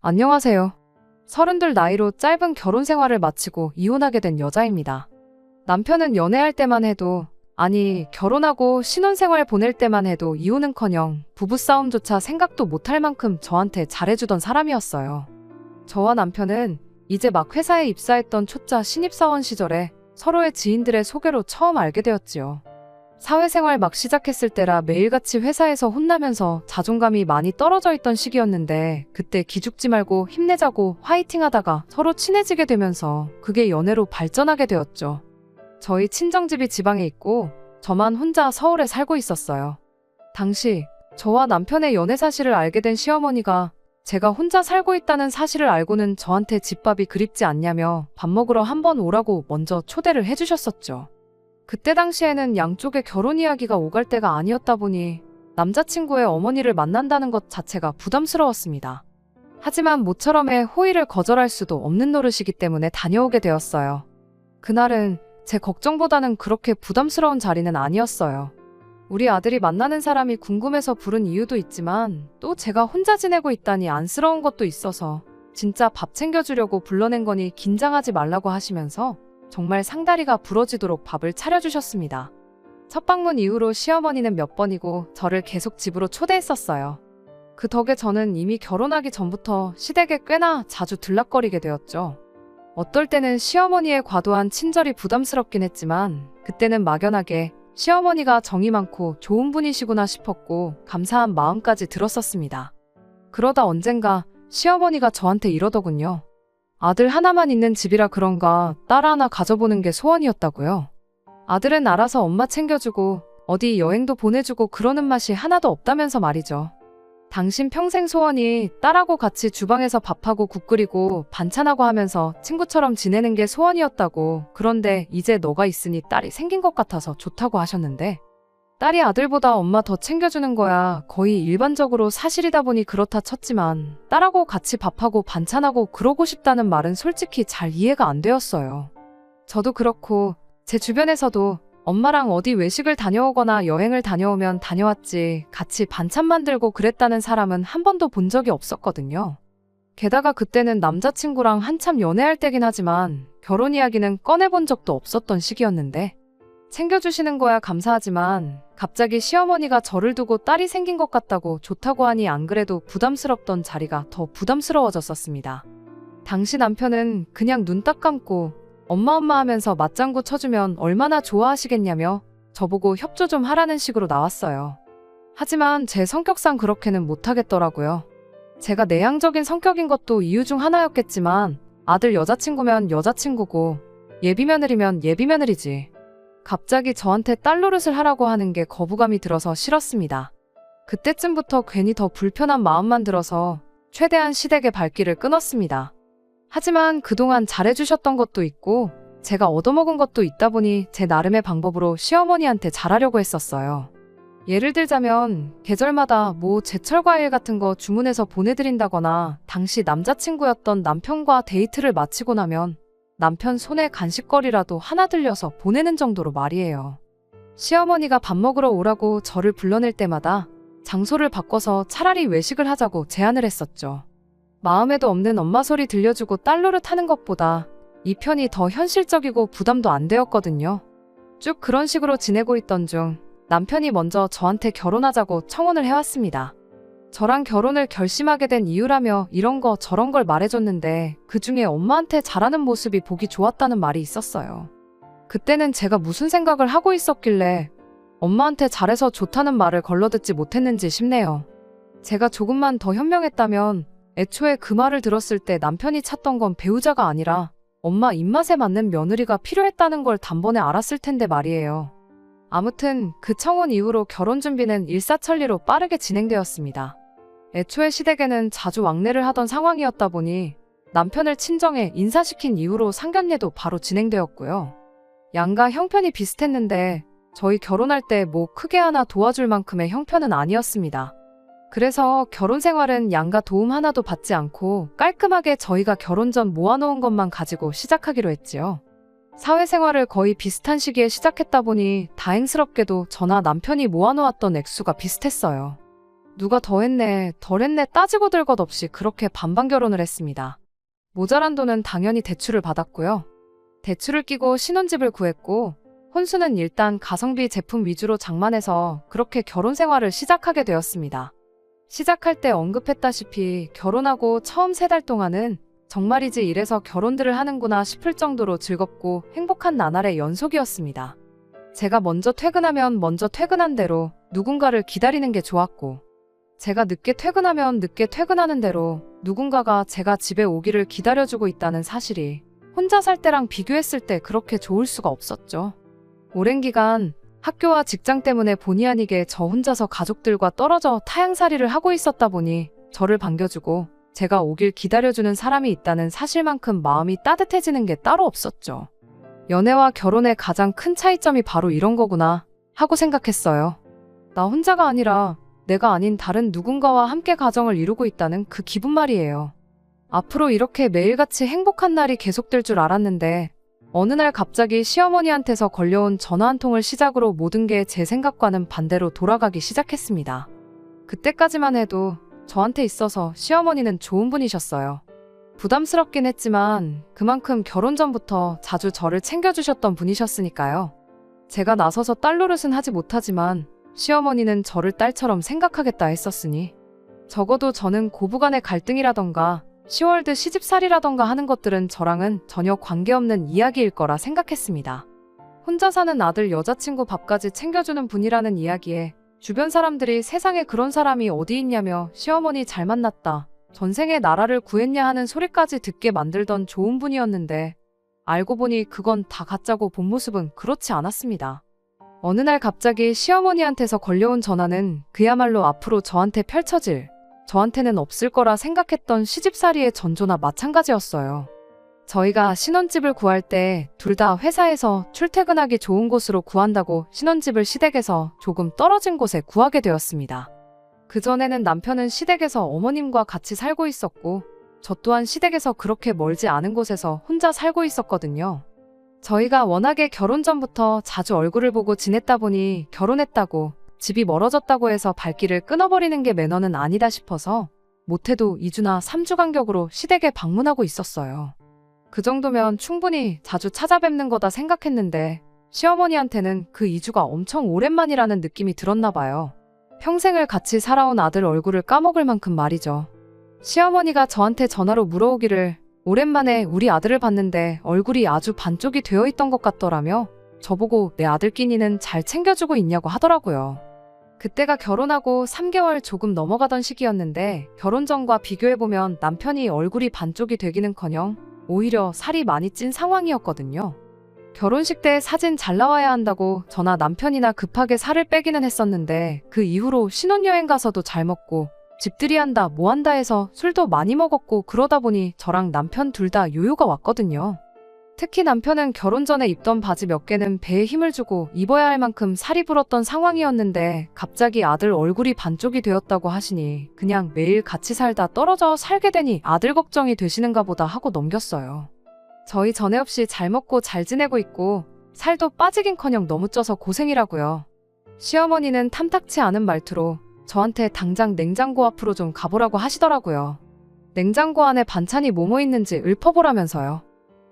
안녕하세요. 32 나이로 짧은 결혼 생활을 마치고 이혼하게 된 여자입니다. 남편은 연애할 때만 해도, 아니, 결혼하고 신혼생활 보낼 때만 해도 이혼은커녕 부부싸움조차 생각도 못할 만큼 저한테 잘해주던 사람이었어요. 저와 남편은 이제 막 회사에 입사했던 초짜 신입사원 시절에 서로의 지인들의 소개로 처음 알게 되었지요. 사회생활 막 시작했을 때라 매일같이 회사에서 혼나면서 자존감이 많이 떨어져 있던 시기였는데, 그때 기죽지 말고 힘내자고 화이팅 하다가 서로 친해지게 되면서 그게 연애로 발전하게 되었죠. 저희 친정집이 지방에 있고 저만 혼자 서울에 살고 있었어요. 당시 저와 남편의 연애 사실을 알게 된 시어머니가 제가 혼자 살고 있다는 사실을 알고는 저한테 집밥이 그립지 않냐며 밥 먹으러 한번 오라고 먼저 초대를 해주셨었죠. 그때 당시에는 양쪽의 결혼 이야기가 오갈 때가 아니었다 보니 남자친구의 어머니를 만난다는 것 자체가 부담스러웠습니다. 하지만 모처럼의 호의를 거절할 수도 없는 노릇이기 때문에 다녀오게 되었어요. 그날은 제 걱정보다는 그렇게 부담스러운 자리는 아니었어요. 우리 아들이 만나는 사람이 궁금해서 부른 이유도 있지만 또 제가 혼자 지내고 있다니 안쓰러운 것도 있어서 진짜 밥 챙겨주려고 불러낸 거니 긴장하지 말라고 하시면서 정말 상다리가 부러지도록 밥을 차려주셨습니다. 첫 방문 이후로 시어머니는 몇 번이고 저를 계속 집으로 초대했었어요. 그 덕에 저는 이미 결혼하기 전부터 시댁에 꽤나 자주 들락거리게 되었죠. 어떨 때는 시어머니의 과도한 친절이 부담스럽긴 했지만 그때는 막연하게 시어머니가 정이 많고 좋은 분이시구나 싶었고 감사한 마음까지 들었었습니다. 그러다 언젠가 시어머니가 저한테 이러더군요. 아들 하나만 있는 집이라 그런가 딸 하나 가져보는 게 소원이었다고요. 아들은 알아서 엄마 챙겨주고 어디 여행도 보내주고 그러는 맛이 하나도 없다면서 말이죠. 당신 평생 소원이 딸하고 같이 주방에서 밥하고 국 끓이고 반찬하고 하면서 친구처럼 지내는 게 소원이었다고. 그런데 이제 너가 있으니 딸이 생긴 것 같아서 좋다고 하셨는데, 딸이 아들보다 엄마 더 챙겨주는 거야 거의 일반적으로 사실이다 보니 그렇다 쳤지만 딸하고 같이 밥하고 반찬하고 그러고 싶다는 말은 솔직히 잘 이해가 안 되었어요. 저도 그렇고 제 주변에서도 엄마랑 어디 외식을 다녀오거나 여행을 다녀오면 다녀왔지 같이 반찬 만들고 그랬다는 사람은 한 번도 본 적이 없었거든요. 게다가 그때는 남자친구랑 한참 연애할 때긴 하지만 결혼 이야기는 꺼내본 적도 없었던 시기였는데, 챙겨주시는 거야 감사하지만 갑자기 시어머니가 저를 두고 딸이 생긴 것 같다고 좋다고 하니 안 그래도 부담스럽던 자리가 더 부담스러워졌었습니다. 당시 남편은 그냥 눈 딱 감고 엄마 하면서 맞장구 쳐주면 얼마나 좋아하시겠냐며 저보고 협조 좀 하라는 식으로 나왔어요. 하지만 제 성격상 그렇게는 못하겠더라고요. 제가 내향적인 성격인 것도 이유 중 하나였겠지만 아들 여자친구면 여자친구고 예비며느리면 예비며느리지. 갑자기 저한테 딸 노릇을 하라고 하는 게 거부감이 들어서 싫었습니다. 그때쯤부터 괜히 더 불편한 마음만 들어서 최대한 시댁의 발길을 끊었습니다. 하지만 그동안 잘해주셨던 것도 있고 제가 얻어먹은 것도 있다 보니 제 나름의 방법으로 시어머니한테 잘하려고 했었어요. 예를 들자면 계절마다 뭐 제철 과일 같은 거 주문해서 보내드린다거나 당시 남자친구였던 남편과 데이트를 마치고 나면 남편 손에 간식거리라도 하나 들려서 보내는 정도로 말이에요. 시어머니가 밥 먹으러 오라고 저를 불러낼 때마다 장소를 바꿔서 차라리 외식을 하자고 제안을 했었죠. 마음에도 없는 엄마 소리 들려주고 딸 노릇하는 것보다 이 편이 더 현실적이고 부담도 안 되었거든요. 쭉 그런 식으로 지내고 있던 중 남편이 먼저 저한테 결혼하자고 청혼을 해왔습니다. 저랑 결혼을 결심하게 된 이유라며 이런 거 저런 걸 말해줬는데 그중에 엄마한테 잘하는 모습이 보기 좋았다는 말이 있었어요. 그때는 제가 무슨 생각을 하고 있었길래 엄마한테 잘해서 좋다는 말을 걸러듣지 못했는지 싶네요. 제가 조금만 더 현명했다면 애초에 그 말을 들었을 때 남편이 찾던 건 배우자가 아니라 엄마 입맛에 맞는 며느리가 필요했다는 걸 단번에 알았을 텐데 말이에요. 아무튼 그 청혼 이후로 결혼 준비는 일사천리로 빠르게 진행되었습니다. 애초에 시댁에는 자주 왕래를 하던 상황이었다 보니 남편을 친정에 인사시킨 이후로 상견례도 바로 진행되었고요. 양가 형편이 비슷했는데 저희 결혼할 때 뭐 크게 하나 도와줄 만큼의 형편은 아니었습니다. 그래서 결혼 생활은 양가 도움 하나도 받지 않고 깔끔하게 저희가 결혼 전 모아놓은 것만 가지고 시작하기로 했지요. 사회생활을 거의 비슷한 시기에 시작했다 보니 다행스럽게도 저나 남편이 모아놓았던 액수가 비슷했어요. 누가 더 했네, 덜 했네 따지고 들 것 없이 그렇게 반반 결혼을 했습니다. 모자란 돈은 당연히 대출을 받았고요. 대출을 끼고 신혼집을 구했고 혼수는 일단 가성비 제품 위주로 장만해서 그렇게 결혼 생활을 시작하게 되었습니다. 시작할 때 언급했다시피 결혼하고 처음 3달 동안은 정말이지 이래서 결혼들을 하는구나 싶을 정도로 즐겁고 행복한 나날의 연속이었습니다. 제가 먼저 퇴근하면 먼저 퇴근한 대로 누군가를 기다리는 게 좋았고, 제가 늦게 퇴근하면 늦게 퇴근하는 대로 누군가가 제가 집에 오기를 기다려주고 있다는 사실이 혼자 살 때랑 비교했을 때 그렇게 좋을 수가 없었죠. 오랜 기간 학교와 직장 때문에 본의 아니게 저 혼자서 가족들과 떨어져 타향살이를 하고 있었다 보니 저를 반겨주고 제가 오길 기다려주는 사람이 있다는 사실만큼 마음이 따뜻해지는 게 따로 없었죠. 연애와 결혼의 가장 큰 차이점이 바로 이런 거구나 하고 생각했어요. 나 혼자가 아니라 내가 아닌 다른 누군가와 함께 가정을 이루고 있다는 그 기분 말이에요. 앞으로 이렇게 매일같이 행복한 날이 계속될 줄 알았는데 어느 날 갑자기 시어머니한테서 걸려온 전화 한 통을 시작으로 모든 게 제 생각과는 반대로 돌아가기 시작했습니다. 그때까지만 해도 저한테 있어서 시어머니는 좋은 분이셨어요. 부담스럽긴 했지만 그만큼 결혼 전부터 자주 저를 챙겨주셨던 분이셨으니까요. 제가 나서서 딸 노릇은 하지 못하지만 시어머니는 저를 딸처럼 생각하겠다 했었으니 적어도 저는 고부간의 갈등이라던가 시월드 시집살이라던가 하는 것들은 저랑은 전혀 관계없는 이야기일 거라 생각했습니다. 혼자 사는 아들 여자친구 밥까지 챙겨주는 분이라는 이야기에 주변 사람들이 세상에 그런 사람이 어디 있냐며 시어머니 잘 만났다, 전생에 나라를 구했냐 하는 소리까지 듣게 만들던 좋은 분이었는데 알고 보니 그건 다 가짜고 본 모습은 그렇지 않았습니다. 어느 날 갑자기 시어머니한테서 걸려온 전화는 그야말로 앞으로 저한테 펼쳐질, 저한테는 없을 거라 생각했던 시집살이의 전조나 마찬가지였어요. 저희가 신혼집을 구할 때 둘 다 회사에서 출퇴근하기 좋은 곳으로 구한다고 신혼집을 시댁에서 조금 떨어진 곳에 구하게 되었습니다. 그전에는 남편은 시댁에서 어머님과 같이 살고 있었고 저 또한 시댁에서 그렇게 멀지 않은 곳에서 혼자 살고 있었거든요. 저희가 워낙에 결혼 전부터 자주 얼굴을 보고 지냈다 보니 결혼했다고 집이 멀어졌다고 해서 발길을 끊어버리는 게 매너는 아니다 싶어서 못해도 2주나 3주 간격으로 시댁에 방문하고 있었어요. 그 정도면 충분히 자주 찾아뵙는 거다 생각했는데 시어머니한테는 그 2주가 엄청 오랜만이라는 느낌이 들었나 봐요. 평생을 같이 살아온 아들 얼굴을 까먹을 만큼 말이죠. 시어머니가 저한테 전화로 물어오기를 오랜만에 우리 아들을 봤는데 얼굴이 아주 반쪽이 되어 있던 것 같더라며 저보고 내 아들 끼니는 잘 챙겨주고 있냐고 하더라고요. 그때가 결혼하고 3개월 조금 넘어가던 시기였는데 결혼 전과 비교해보면 남편이 얼굴이 반쪽이 되기는커녕 오히려 살이 많이 찐 상황이었거든요. 결혼식 때 사진 잘 나와야 한다고 저나 남편이나 급하게 살을 빼기는 했었는데 그 이후로 신혼여행 가서도 잘 먹고 집들이 한다 뭐 한다 해서 술도 많이 먹었고 그러다 보니 저랑 남편 둘 다 요요가 왔거든요. 특히 남편은 결혼 전에 입던 바지 몇 개는 배에 힘을 주고 입어야 할 만큼 살이 불었던 상황이었는데 갑자기 아들 얼굴이 반쪽이 되었다고 하시니 그냥 매일 같이 살다 떨어져 살게 되니 아들 걱정이 되시는가 보다 하고 넘겼어요. 저희 전에 없이 잘 먹고 잘 지내고 있고 살도 빠지긴커녕 너무 쪄서 고생이라고요. 시어머니는 탐탁치 않은 말투로 저한테 당장 냉장고 앞으로 좀 가보라고 하시더라고요. 냉장고 안에 반찬이 뭐뭐 있는지 읊어보라면서요.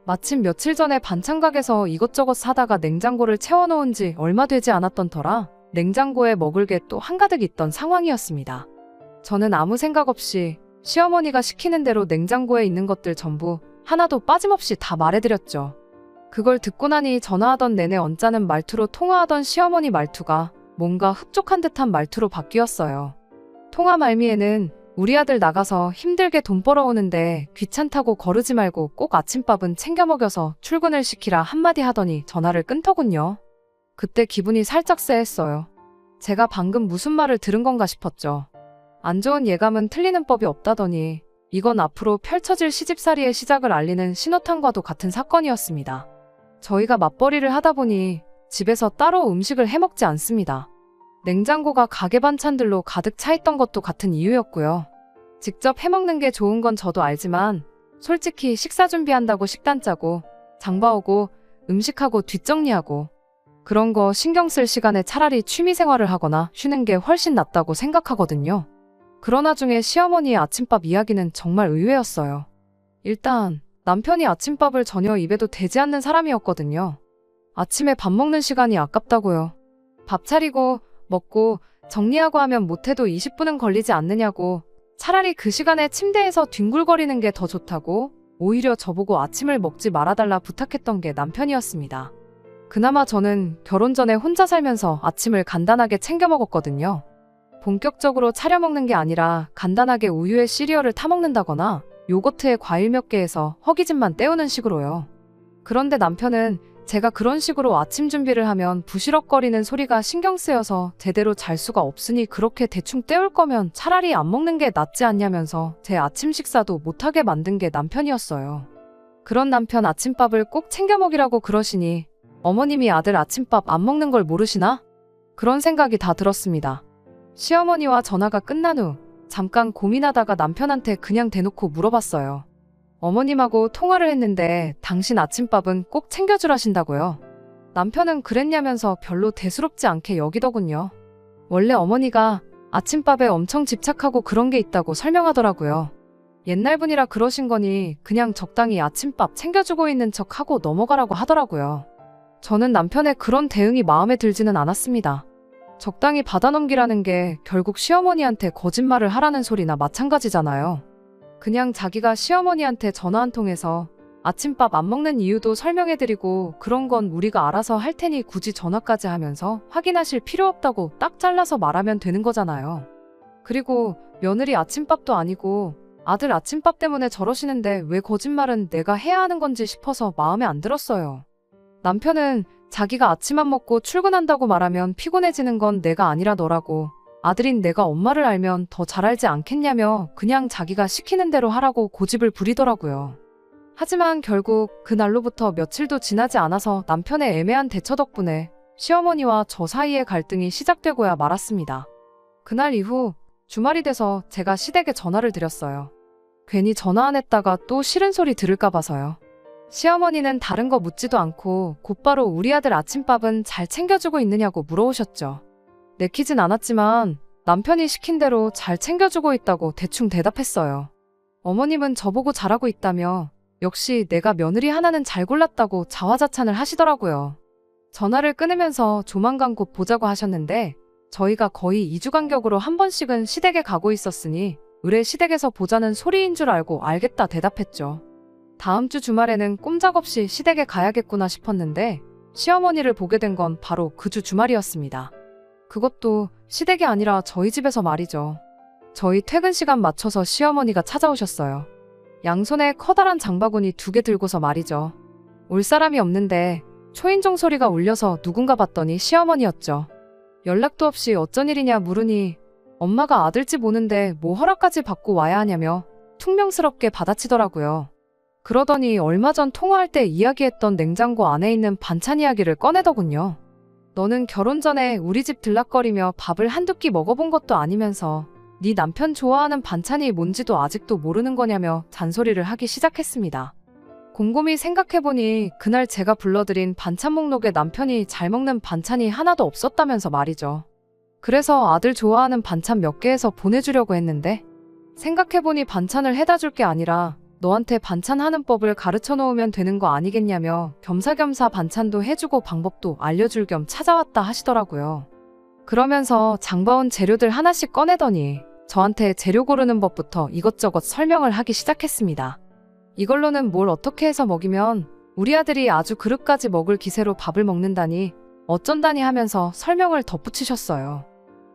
마침 며칠 전에 반찬 가게에서 이것저것 사다가 냉장고를 채워놓은 지 얼마 되지 않았던 터라 냉장고에 먹을 게 또 한가득 있던 상황이었습니다. 저는 아무 생각 없이 시어머니가 시키는 대로 냉장고에 있는 것들 전부 하나도 빠짐없이 다 말해드렸죠. 그걸 듣고 나니 전화하던 내내 언짢은 말투로 통화하던 시어머니 말투가 뭔가 흡족한 듯한 말투로 바뀌었어요. 통화 말미에는 우리 아들 나가서 힘들게 돈 벌어오는데 귀찮다고 거르지 말고 꼭 아침밥은 챙겨 먹여서 출근을 시키라 한마디 하더니 전화를 끊더군요. 그때 기분이 살짝 쎄했어요. 제가 방금 무슨 말을 들은 건가 싶었죠. 안 좋은 예감은 틀리는 법이 없다더니 이건 앞으로 펼쳐질 시집살이의 시작을 알리는 신호탄과도 같은 사건이었습니다. 저희가 맞벌이를 하다 보니 집에서 따로 음식을 해먹지 않습니다. 냉장고가 가게 반찬들로 가득 차 있던 것도 같은 이유였고요. 직접 해먹는 게 좋은 건 저도 알지만 솔직히 식사 준비한다고 식단 짜고 장 봐오고 음식하고 뒷정리하고 그런 거 신경 쓸 시간에 차라리 취미생활을 하거나 쉬는 게 훨씬 낫다고 생각하거든요. 그러나 중에 시어머니의 아침밥 이야기는 정말 의외였어요. 일단 남편이 아침밥을 전혀 입에도 대지 않는 사람이었거든요. 아침에 밥 먹는 시간이 아깝다고요. 밥 차리고 먹고 정리하고 하면 못해도 20분은 걸리지 않느냐고, 차라리 그 시간에 침대에서 뒹굴거리는 게 더 좋다고 오히려 저보고 아침을 먹지 말아달라 부탁했던 게 남편이었습니다. 그나마 저는 결혼 전에 혼자 살면서 아침을 간단하게 챙겨 먹었거든요. 본격적으로 차려 먹는 게 아니라 간단하게 우유에 시리얼을 타 먹는다거나 요거트에 과일 몇 개 해서 허기짐만 때우는 식으로요. 그런데 남편은 제가 그런 식으로 아침 준비를 하면 부시럭거리는 소리가 신경 쓰여서 제대로 잘 수가 없으니 그렇게 대충 때울 거면 차라리 안 먹는 게 낫지 않냐면서 제 아침 식사도 못하게 만든 게 남편이었어요. 그런 남편 아침밥을 꼭 챙겨 먹이라고 그러시니 어머님이 아들 아침밥 안 먹는 걸 모르시나? 그런 생각이 다 들었습니다. 시어머니와 전화가 끝난 후 잠깐 고민하다가 남편한테 그냥 대놓고 물어봤어요. 어머님하고 통화를 했는데 당신 아침밥은 꼭 챙겨주라신다고요. 남편은 그랬냐면서 별로 대수롭지 않게 여기더군요. 원래 어머니가 아침밥에 엄청 집착하고 그런 게 있다고 설명하더라고요. 옛날 분이라 그러신 거니 그냥 적당히 아침밥 챙겨주고 있는 척하고 넘어가라고 하더라고요. 저는 남편의 그런 대응이 마음에 들지는 않았습니다. 적당히 받아넘기라는 게 결국 시어머니한테 거짓말을 하라는 소리나 마찬가지잖아요. 그냥 자기가 시어머니한테 전화 한 통해서 아침밥 안 먹는 이유도 설명해드리고 그런 건 우리가 알아서 할 테니 굳이 전화까지 하면서 확인하실 필요 없다고 딱 잘라서 말하면 되는 거잖아요. 그리고 며느리 아침밥도 아니고 아들 아침밥 때문에 저러시는데 왜 거짓말은 내가 해야 하는 건지 싶어서 마음에 안 들었어요. 남편은 자기가 아침 안 먹고 출근한다고 말하면 피곤해지는 건 내가 아니라 너라고, 아들인 내가 엄마를 알면 더 잘 알지 않겠냐며 그냥 자기가 시키는 대로 하라고 고집을 부리더라고요. 하지만 결국 그날로부터 며칠도 지나지 않아서 남편의 애매한 대처 덕분에 시어머니와 저 사이의 갈등이 시작되고야 말았습니다. 그날 이후 주말이 돼서 제가 시댁에 전화를 드렸어요. 괜히 전화 안 했다가 또 싫은 소리 들을까 봐서요. 시어머니는 다른 거 묻지도 않고 곧바로 우리 아들 아침밥은 잘 챙겨주고 있느냐고 물어오셨죠. 내키진 않았지만 남편이 시킨 대로 잘 챙겨주고 있다고 대충 대답했어요. 어머님은 저보고 잘하고 있다며 역시 내가 며느리 하나는 잘 골랐다고 자화자찬을 하시더라고요. 전화를 끊으면서 조만간 곧 보자고 하셨는데 저희가 거의 2주 간격으로 한 번씩은 시댁에 가고 있었으니 의뢰 시댁에서 보자는 소리인 줄 알고 알겠다 대답했죠. 다음 주 주말에는 꼼짝없이 시댁에 가야겠구나 싶었는데 시어머니를 보게 된 건 바로 그 주 주말이었습니다. 그것도 시댁이 아니라 저희 집에서 말이죠. 저희 퇴근 시간 맞춰서 시어머니가 찾아오셨어요. 양손에 커다란 장바구니 2개 들고서 말이죠. 올 사람이 없는데 초인종 소리가 울려서 누군가 봤더니 시어머니였죠. 연락도 없이 어쩐 일이냐 물으니 엄마가 아들 집 오는데 뭐 허락까지 받고 와야 하냐며 퉁명스럽게 받아치더라고요. 그러더니 얼마 전 통화할 때 이야기했던 냉장고 안에 있는 반찬 이야기를 꺼내더군요. 너는 결혼 전에 우리 집 들락거리며 밥을 한두 끼 먹어본 것도 아니면서 네 남편 좋아하는 반찬이 뭔지도 아직도 모르는 거냐며 잔소리를 하기 시작했습니다. 곰곰이 생각해보니 그날 제가 불러드린 반찬 목록에 남편이 잘 먹는 반찬이 하나도 없었다면서 말이죠. 그래서 아들 좋아하는 반찬 몇 개 해서 보내주려고 했는데 생각해보니 반찬을 해다 줄 게 아니라 너한테 반찬 하는 법을 가르쳐 놓으면 되는 거 아니겠냐며 겸사겸사 반찬도 해주고 방법도 알려줄 겸 찾아왔다 하시더라고요. 그러면서 장봐온 재료들 하나씩 꺼내더니 저한테 재료 고르는 법부터 이것저것 설명을 하기 시작했습니다. 이걸로는 뭘 어떻게 해서 먹이면 우리 아들이 아주 그릇까지 먹을 기세로 밥을 먹는다니 어쩐다니 하면서 설명을 덧붙이셨어요.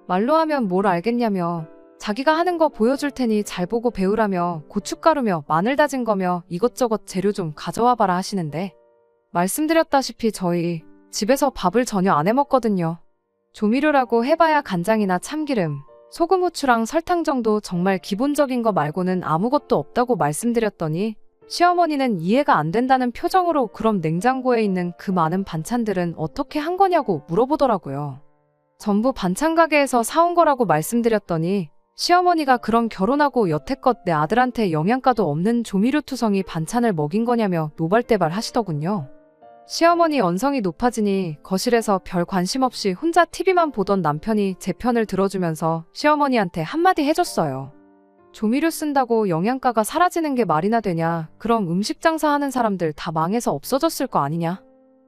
말로 하면 뭘 알겠냐며 자기가 하는 거 보여줄 테니 잘 보고 배우라며 고춧가루며 마늘 다진 거며 이것저것 재료 좀 가져와 봐라 하시는데 말씀드렸다시피 저희 집에서 밥을 전혀 안 해먹거든요. 조미료라고 해봐야 간장이나 참기름, 소금, 후추랑 설탕 정도 정말 기본적인 거 말고는 아무것도 없다고 말씀드렸더니 시어머니는 이해가 안 된다는 표정으로 그럼 냉장고에 있는 그 많은 반찬들은 어떻게 한 거냐고 물어보더라고요. 전부 반찬 가게에서 사온 거라고 말씀드렸더니 시어머니가 그럼 결혼하고 여태껏 내 아들한테 영양가도 없는 조미료 투성이 반찬을 먹인 거냐며 노발대발 하시더군요. 시어머니 언성이 높아지니 거실에서 별 관심 없이 혼자 TV만 보던 남편이 제 편을 들어주면서 시어머니한테 한마디 해줬어요. 조미료 쓴다고 영양가가 사라지는 게 말이나 되냐? 그럼 음식 장사하는 사람들 다 망해서 없어졌을 거 아니냐?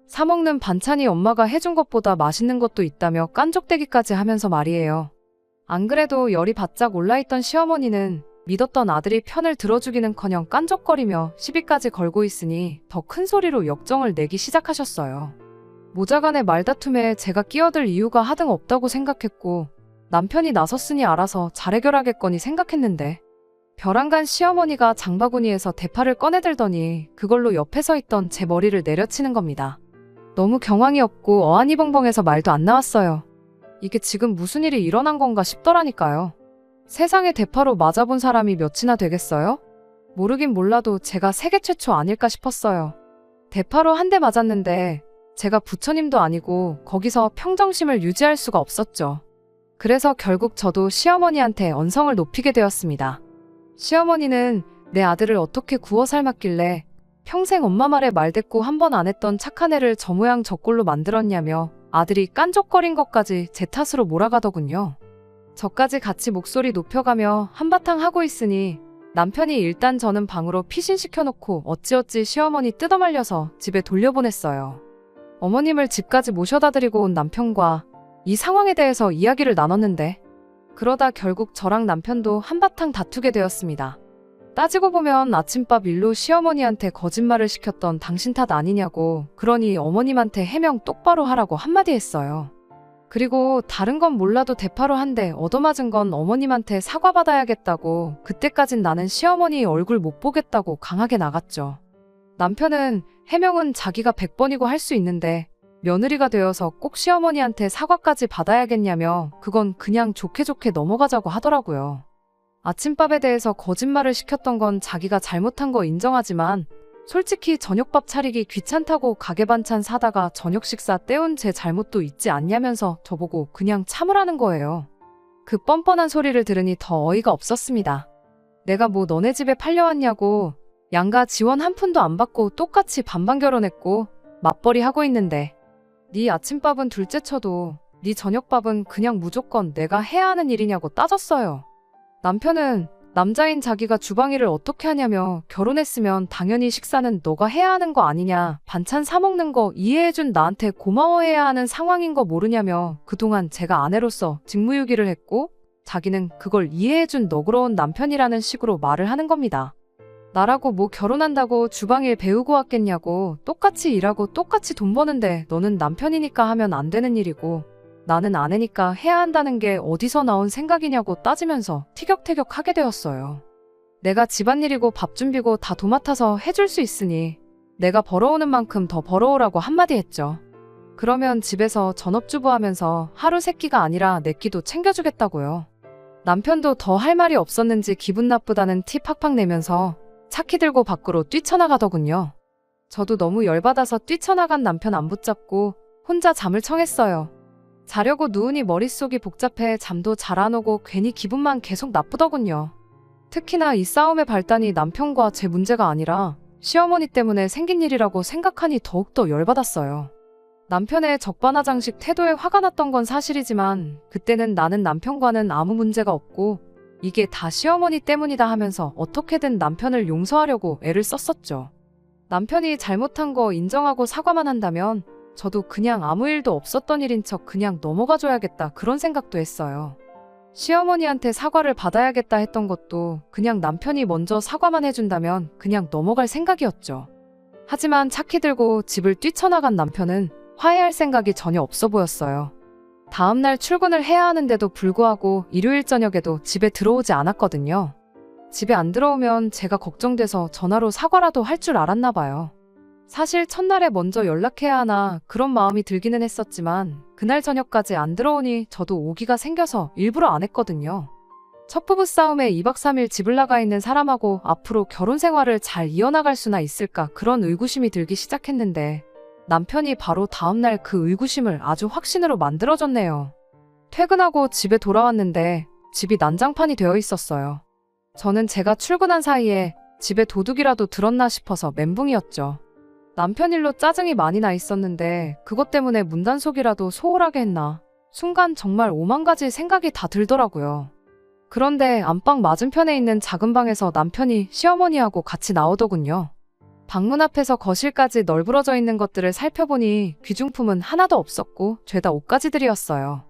사 먹는 반찬이 엄마가 해준 것보다 맛있는 것도 있다며 깐족대기까지 하면서 말이에요. 안 그래도 열이 바짝 올라있던 시어머니는 믿었던 아들이 편을 들어주기는커녕 깐족거리며 시비까지 걸고 있으니 더 큰 소리로 역정을 내기 시작하셨어요. 모자간의 말다툼에 제가 끼어들 이유가 하등 없다고 생각했고 남편이 나섰으니 알아서 잘 해결하겠거니 생각했는데 벼랑간 시어머니가 장바구니에서 대파를 꺼내들더니 그걸로 옆에 서 있던 제 머리를 내려치는 겁니다. 너무 경황이 없고 어안이벙벙해서 말도 안 나왔어요. 이게 지금 무슨 일이 일어난 건가 싶더라니까요. 세상에 대파로 맞아본 사람이 몇이나 되겠어요? 모르긴 몰라도 제가 세계 최초 아닐까 싶었어요. 대파로 한 대 맞았는데 제가 부처님도 아니고 거기서 평정심을 유지할 수가 없었죠. 그래서 결국 저도 시어머니한테 언성을 높이게 되었습니다. 시어머니는 내 아들을 어떻게 구워 삶았길래 평생 엄마 말에 말대꾸 한 번 안 했던 착한 애를 저 모양 저 꼴로 만들었냐며 아들이 깐족거린 것까지 제 탓으로 몰아가더군요. 저까지 같이 목소리 높여가며 한바탕 하고 있으니 남편이 일단 저는 방으로 피신시켜놓고 어찌어찌 시어머니 뜯어말려서 집에 돌려보냈어요. 어머님을 집까지 모셔다 드리고 온 남편과 이 상황에 대해서 이야기를 나눴는데 그러다 결국 저랑 남편도 한바탕 다투게 되었습니다. 따지고 보면 아침밥 일로 시어머니한테 거짓말을 시켰던 당신 탓 아니냐고 그러니 어머님한테 해명 똑바로 하라고 한마디 했어요. 그리고 다른 건 몰라도 대파로 한 대 얻어맞은 건 어머님한테 사과받아야겠다고 그때까진 나는 시어머니 얼굴 못 보겠다고 강하게 나갔죠. 남편은 해명은 자기가 100번이고 할 수 있는데 며느리가 되어서 꼭 시어머니한테 사과까지 받아야겠냐며 그건 그냥 좋게 좋게 넘어가자고 하더라고요. 아침밥에 대해서 거짓말을 시켰던 건 자기가 잘못한 거 인정하지만 솔직히 저녁밥 차리기 귀찮다고 가게 반찬 사다가 저녁 식사 때운 제 잘못도 있지 않냐면서 저보고 그냥 참으라는 거예요. 그 뻔뻔한 소리를 들으니 더 어이가 없었습니다. 내가 뭐 너네 집에 팔려왔냐고 양가 지원 한 푼도 안 받고 똑같이 반반 결혼했고 맞벌이 하고 있는데 네 아침밥은 둘째 쳐도 네 저녁밥은 그냥 무조건 내가 해야 하는 일이냐고 따졌어요. 남편은 남자인 자기가 주방일을 어떻게 하냐며 결혼했으면 당연히 식사는 너가 해야 하는 거 아니냐, 반찬 사 먹는 거 이해해준 나한테 고마워해야 하는 상황인 거 모르냐며 그동안 제가 아내로서 직무유기를 했고 자기는 그걸 이해해준 너그러운 남편이라는 식으로 말을 하는 겁니다. 나라고 뭐 결혼한다고 주방일 배우고 왔겠냐고 똑같이 일하고 똑같이 돈 버는데 너는 남편이니까 하면 안 되는 일이고 나는 아내니까 해야 한다는 게 어디서 나온 생각이냐고 따지면서 티격태격하게 되었어요. 내가 집안일이고 밥 준비고 다 도맡아서 해줄 수 있으니 내가 벌어오는 만큼 더 벌어오라고 한마디 했죠. 그러면 집에서 전업주부 하면서 하루 세 끼가 아니라 네 끼도 챙겨주겠다고요. 남편도 더 할 말이 없었는지 기분 나쁘다는 티 팍팍 내면서 차키 들고 밖으로 뛰쳐나가더군요. 저도 너무 열받아서 뛰쳐나간 남편 안 붙잡고 혼자 잠을 청했어요. 자려고 누우니 머릿속이 복잡해 잠도 잘 안 오고 괜히 기분만 계속 나쁘더군요. 특히나 이 싸움의 발단이 남편과 제 문제가 아니라 시어머니 때문에 생긴 일이라고 생각하니 더욱더 열받았어요. 남편의 적반하장식 태도에 화가 났던 건 사실이지만 그때는 나는 남편과는 아무 문제가 없고 이게 다 시어머니 때문이다 하면서 어떻게든 남편을 용서하려고 애를 썼었죠. 남편이 잘못한 거 인정하고 사과만 한다면 저도 그냥 아무 일도 없었던 일인 척 그냥 넘어가줘야겠다 그런 생각도 했어요. 시어머니한테 사과를 받아야겠다 했던 것도 그냥 남편이 먼저 사과만 해준다면 그냥 넘어갈 생각이었죠. 하지만 차키 들고 집을 뛰쳐나간 남편은 화해할 생각이 전혀 없어 보였어요. 다음날 출근을 해야 하는데도 불구하고 일요일 저녁에도 집에 들어오지 않았거든요. 집에 안 들어오면 제가 걱정돼서 전화로 사과라도 할 줄 알았나 봐요. 사실 첫날에 먼저 연락해야 하나 그런 마음이 들기는 했었지만 그날 저녁까지 안 들어오니 저도 오기가 생겨서 일부러 안 했거든요. 첫 부부 싸움에 2박 3일 집을 나가 있는 사람하고 앞으로 결혼 생활을 잘 이어나갈 수나 있을까 그런 의구심이 들기 시작했는데 남편이 바로 다음날 그 의구심을 아주 확신으로 만들어줬네요. 퇴근하고 집에 돌아왔는데 집이 난장판이 되어 있었어요. 저는 제가 출근한 사이에 집에 도둑이라도 들었나 싶어서 멘붕이었죠. 남편 일로 짜증이 많이 나 있었는데 그것 때문에 문단속이라도 소홀하게 했나. 순간 정말 오만 가지 생각이 다 들더라고요. 그런데 안방 맞은편에 있는 작은 방에서 남편이 시어머니하고 같이 나오더군요. 방문 앞에서 거실까지 널브러져 있는 것들을 살펴보니 귀중품은 하나도 없었고 죄다 옷가지들이었어요.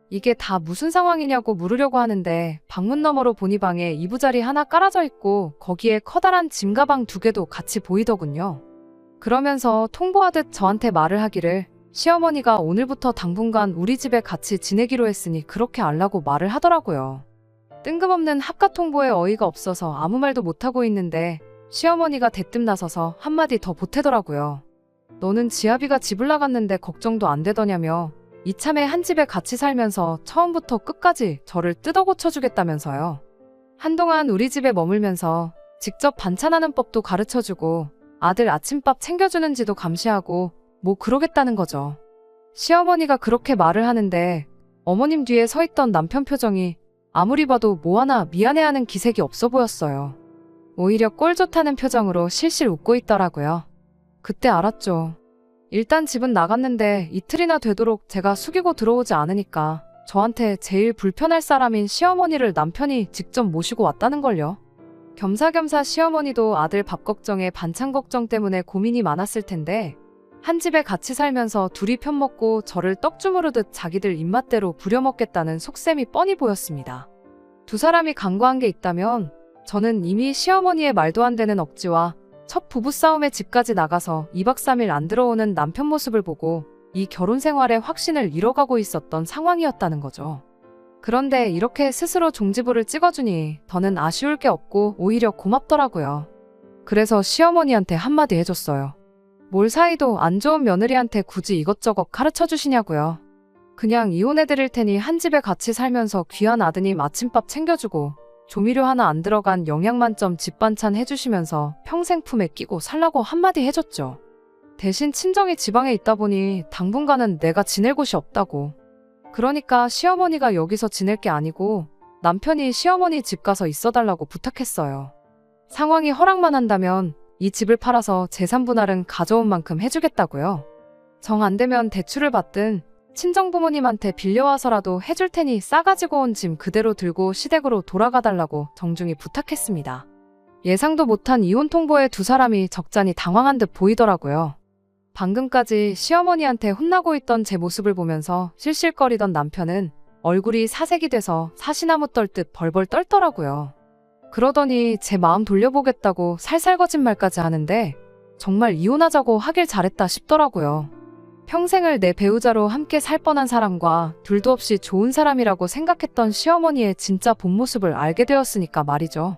이게 다 무슨 상황이냐고 물으려고 하는데 방문 너머로 보니 방에 이부자리 하나 깔아져 있고 거기에 커다란 짐 가방 2개도 같이 보이더군요. 그러면서 통보하듯 저한테 말을 하기를 시어머니가 오늘부터 당분간 우리 집에 같이 지내기로 했으니 그렇게 알라고 말을 하더라고요. 뜬금없는 합가 통보에 어이가 없어서 아무 말도 못하고 있는데 시어머니가 대뜸 나서서 한마디 더 보태더라고요. 너는 지아비가 집을 나갔는데 걱정도 안 되더냐며 이참에 한 집에 같이 살면서 처음부터 끝까지 저를 뜯어 고쳐주겠다면서요. 한동안 우리 집에 머물면서 직접 반찬하는 법도 가르쳐주고 아들 아침밥 챙겨주는지도 감시하고 뭐 그러겠다는 거죠. 시어머니가 그렇게 말을 하는데 어머님 뒤에 서 있던 남편 표정이 아무리 봐도 뭐 하나 미안해하는 기색이 없어 보였어요. 오히려 꼴 좋다는 표정으로 실실 웃고 있더라고요. 그때 알았죠. 일단 집은 나갔는데 이틀이나 되도록 제가 숙이고 들어오지 않으니까 저한테 제일 불편할 사람인 시어머니를 남편이 직접 모시고 왔다는 걸요. 겸사겸사 시어머니도 아들 밥 걱정에 반찬 걱정 때문에 고민이 많았을 텐데 한 집에 같이 살면서 둘이 편먹고 저를 떡 주무르듯 자기들 입맛대로 부려먹겠다는 속셈이 뻔히 보였습니다. 두 사람이 간과한 게 있다면 저는 이미 시어머니의 말도 안 되는 억지와 첫 부부싸움에 집까지 나가서 2박 3일 안 들어오는 남편 모습을 보고 이 결혼 생활의 확신을 잃어가고 있었던 상황이었다는 거죠. 그런데 이렇게 스스로 종지부를 찍어주니 더는 아쉬울 게 없고 오히려 고맙더라고요. 그래서 시어머니한테 한마디 해줬어요. 뭘 사이도 안 좋은 며느리한테 굳이 이것저것 가르쳐 주시냐고요. 그냥 이혼해드릴 테니 한 집에 같이 살면서 귀한 아드님 아침밥 챙겨주고 조미료 하나 안 들어간 영양만점 집반찬 해주시면서 평생 품에 끼고 살라고 한마디 해줬죠. 대신 친정이 지방에 있다 보니 당분간은 내가 지낼 곳이 없다고. 그러니까 시어머니가 여기서 지낼 게 아니고 남편이 시어머니 집 가서 있어달라고 부탁했어요. 상황이 허락만 한다면 이 집을 팔아서 재산 분할은 가져온 만큼 해주겠다고요. 정 안 되면 대출을 받든 친정부모님한테 빌려와서라도 해줄 테니 싸가지고 온 짐 그대로 들고 시댁으로 돌아가 달라고 정중히 부탁했습니다. 예상도 못한 이혼 통보에 두 사람이 적잖이 당황한 듯 보이더라고요. 방금까지 시어머니한테 혼나고 있던 제 모습을 보면서 실실거리던 남편은 얼굴이 사색이 돼서 사시나무 떨듯 벌벌 떨더라고요. 그러더니 제 마음 돌려보겠다고 살살 거짓말까지 하는데 정말 이혼하자고 하길 잘했다 싶더라고요. 평생을 내 배우자로 함께 살 뻔한 사람과 둘도 없이 좋은 사람이라고 생각했던 시어머니의 진짜 본 모습을 알게 되었으니까 말이죠.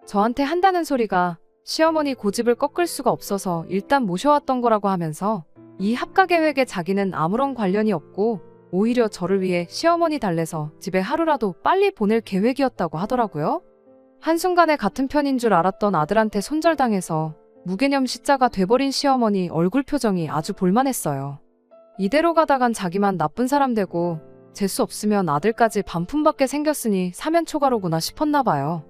저한테 한다는 소리가 시어머니 고집을 꺾을 수가 없어서 일단 모셔왔던 거라고 하면서 이 합가 계획에 자기는 아무런 관련이 없고 오히려 저를 위해 시어머니 달래서 집에 하루라도 빨리 보낼 계획이었다고 하더라고요. 한순간에 같은 편인 줄 알았던 아들한테 손절당해서 무개념 시자가 돼버린 시어머니 얼굴 표정이 아주 볼만했어요. 이대로 가다간 자기만 나쁜 사람 되고 재수 없으면 아들까지 반품받게 생겼으니 사면초가로구나 싶었나 봐요.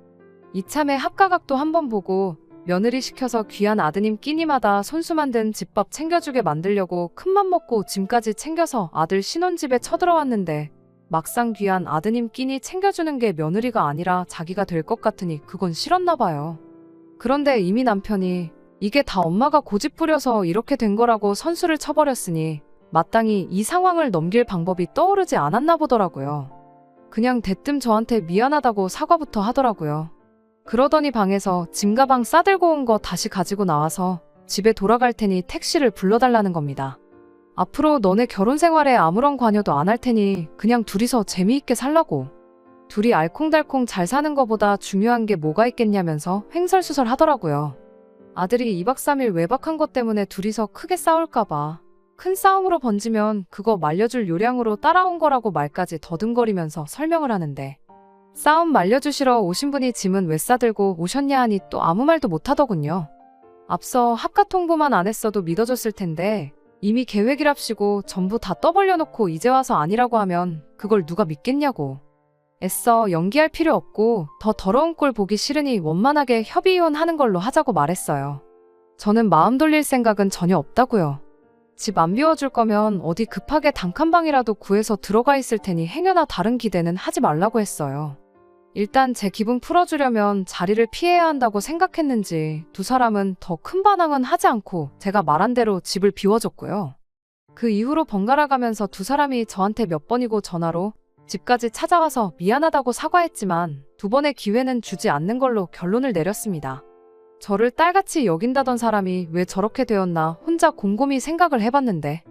이참에 합가각도 한번 보고 며느리 시켜서 귀한 아드님 끼니마다 손수 만든 집밥 챙겨주게 만들려고 큰맘 먹고 짐까지 챙겨서 아들 신혼집에 쳐들어왔는데 막상 귀한 아드님 끼니 챙겨주는 게 며느리가 아니라 자기가 될 것 같으니 그건 싫었나 봐요. 그런데 이미 남편이 이게 다 엄마가 고집 부려서 이렇게 된 거라고 선수를 쳐버렸으니 마땅히 이 상황을 넘길 방법이 떠오르지 않았나 보더라고요. 그냥 대뜸 저한테 미안하다고 사과부터 하더라고요. 그러더니 방에서 짐 가방 싸들고 온 거 다시 가지고 나와서 집에 돌아갈 테니 택시를 불러달라는 겁니다. 앞으로 너네 결혼 생활에 아무런 관여도 안 할 테니 그냥 둘이서 재미있게 살라고. 둘이 알콩달콩 잘 사는 거보다 중요한 게 뭐가 있겠냐면서 횡설수설 하더라고요. 아들이 2박 3일 외박한 것 때문에 둘이서 크게 싸울까봐. 큰 싸움으로 번지면 그거 말려줄 요량으로 따라온 거라고 말까지 더듬거리면서 설명을 하는데 싸움 말려주시러 오신 분이 짐은 왜 싸들고 오셨냐 하니 또 아무 말도 못하더군요. 앞서 합가 통보만 안 했어도 믿어줬을 텐데 이미 계획이랍시고 전부 다 떠벌려놓고 이제 와서 아니라고 하면 그걸 누가 믿겠냐고. 애써 연기할 필요 없고 더 더러운 꼴 보기 싫으니 원만하게 협의 이혼하는 걸로 하자고 말했어요. 저는 마음 돌릴 생각은 전혀 없다고요. 집 안 비워줄 거면 어디 급하게 단칸방이라도 구해서 들어가 있을 테니 행여나 다른 기대는 하지 말라고 했어요. 일단 제 기분 풀어주려면 자리를 피해야 한다고 생각했는지 두 사람은 더 큰 반항은 하지 않고 제가 말한 대로 집을 비워줬고요. 그 이후로 번갈아 가면서 두 사람이 저한테 몇 번이고 전화로 집까지 찾아와서 미안하다고 사과했지만 두 번의 기회는 주지 않는 걸로 결론을 내렸습니다. 저를 딸같이 여긴다던 사람이 왜 저렇게 되었나 혼자 곰곰이 생각을 해봤는데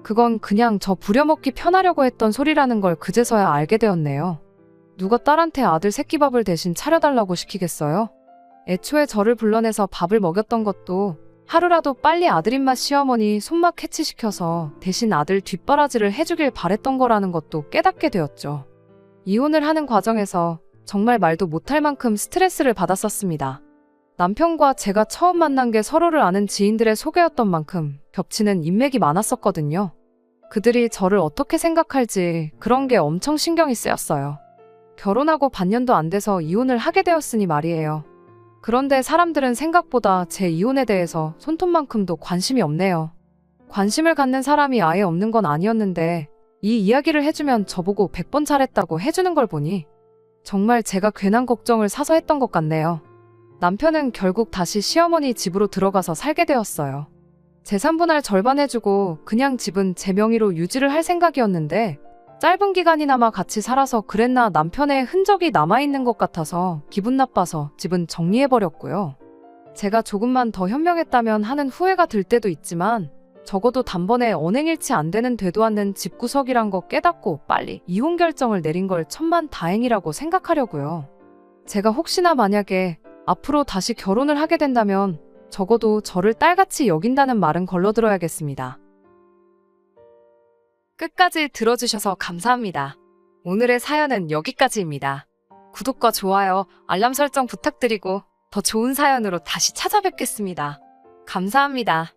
그건 그냥 저 부려먹기 편하려고 했던 소리라는 걸 그제서야 알게 되었네요. 누가 딸한테 아들 새끼밥을 대신 차려달라고 시키겠어요? 애초에 저를 불러내서 밥을 먹였던 것도 하루라도 빨리 아들 입맛 시어머니 손맛 캐치시켜서 대신 아들 뒷바라지를 해주길 바랬던 거라는 것도 깨닫게 되었죠. 이혼을 하는 과정에서 정말 말도 못할 만큼 스트레스를 받았었습니다. 남편과 제가 처음 만난 게 서로를 아는 지인들의 소개였던 만큼 겹치는 인맥이 많았었거든요. 그들이 저를 어떻게 생각할지 그런 게 엄청 신경이 쓰였어요. 결혼하고 반년도 안 돼서 이혼을 하게 되었으니 말이에요. 그런데 사람들은 생각보다 제 이혼에 대해서 손톱만큼도 관심이 없네요. 관심을 갖는 사람이 아예 없는 건 아니었는데 이 이야기를 해주면 저보고 100번 잘했다고 해주는 걸 보니 정말 제가 괜한 걱정을 사서 했던 것 같네요. 남편은 결국 다시 시어머니 집으로 들어가서 살게 되었어요. 재산 분할 절반 해주고 그냥 집은 제 명의로 유지를 할 생각이었는데 짧은 기간이나마 같이 살아서 그랬나 남편의 흔적이 남아있는 것 같아서 기분 나빠서 집은 정리해버렸고요. 제가 조금만 더 현명했다면 하는 후회가 들 때도 있지만 적어도 단번에 언행일치 안 되는 되도 않는 집구석이란 거 깨닫고 빨리 이혼 결정을 내린 걸 천만 다행이라고 생각하려고요. 제가 혹시나 만약에 앞으로 다시 결혼을 하게 된다면 적어도 저를 딸같이 여긴다는 말은 걸러들어야겠습니다. 끝까지 들어주셔서 감사합니다. 오늘의 사연은 여기까지입니다. 구독과 좋아요, 알람 설정 부탁드리고 더 좋은 사연으로 다시 찾아뵙겠습니다. 감사합니다.